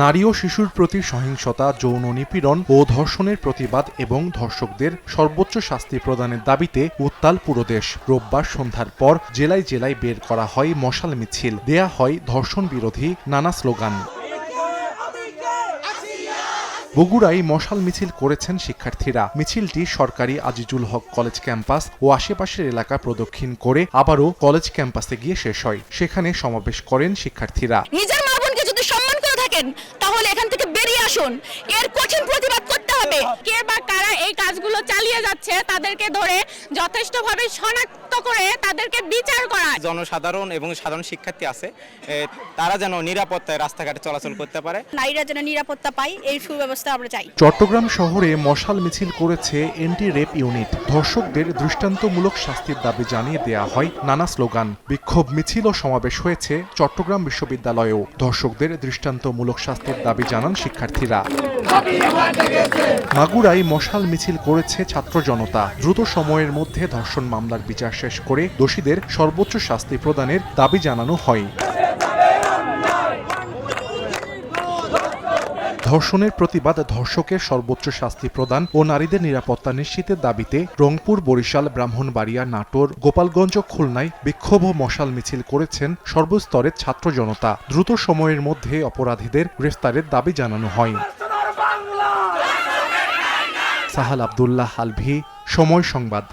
নারী ও শিশুর প্রতি সহিংসতা, যৌন নিপীড়ন ও ধর্ষণের প্রতিবাদ এবং ধর্ষকদের সর্বোচ্চ শাস্তি প্রদানের দাবিতে উত্তাল পুরো দেশ। রোববার সন্ধ্যার পর জেলায় জেলায় বের করা হয় মশাল মিছিল, দেয়া হয় ধর্ষণ বিরোধী নানা স্লোগান। বগুড়ায় মশাল মিছিল করেছেন শিক্ষার্থীরা। মিছিলটি সরকারি আজিজুল হক কলেজ ক্যাম্পাস ও আশেপাশের এলাকা প্রদক্ষিণ করে আবারও কলেজ ক্যাম্পাসে গিয়ে শেষ হয়। সেখানে সমাবেশ করেন শিক্ষার্থীরা। নিজের মা বোনকে যদি সম্মান করে থাকেন তাহলে এখান থেকে বেরিয়ে আসুন, এর কঠিন প্রতিবাদ করতে হবে। কে বা কারা এই কাজগুলো চালিয়ে যাচ্ছে তাদেরকে ধরে যথেষ্টভাবে শনাক্ত করে তাদেরকে বিচার করা। জনসাধারণ এবং সাধারণ শিক্ষার্থী আছে, তারা যেন নিরাপত্তায় রাস্তাঘাটে চলাচল করতে পারে, নারীরা যেন নিরাপত্তা পায় এই সুব্যবস্থা আমরা চাই। চট্টগ্রাম শহরে মশাল মিছিল করেছে এন্টি রেপ ইউনিট। ধর্ষকদের দৃষ্টান্তমূলক শাস্তির দাবি জানিয়ে দেয়া হয় নানা স্লোগান। বিক্ষোভ মিছিল ও সমাবেশ হয়েছে চট্টগ্রাম বিশ্ববিদ্যালয়েও। ধর্ষকদের দৃষ্টান্তমূলক শাস্তির দাবি জানান শিক্ষার্থীরা। মাগুরায় মশাল মিছিল করেছে ছাত্র জনতা। দ্রুত সময়ের মধ্যে ধর্ষণ মামলার বিচার শেষ করে দোষীদের সর্বোচ্চ শাস্তি প্রদানের দাবি জানানো হয়। ধর্ষণের প্রতিবাদ, ধর্ষকের সর্বোচ্চ শাস্তি প্রদান ও নারীদের নিরাপত্তা নিশ্চিতের দাবিতে রংপুর, বরিশাল, ব্রাহ্মণবাড়িয়া, নাটোর, গোপালগঞ্জ ও খুলনায় বিক্ষোভ ও মশাল মিছিল করেছেন সর্বস্তরের ছাত্র জনতা। দ্রুত সময়ের মধ্যে অপরাধীদের গ্রেফতারের দাবি জানানো হয়। সাহাল আব্দুল্লাহ আলভি, সময় সংবাদ।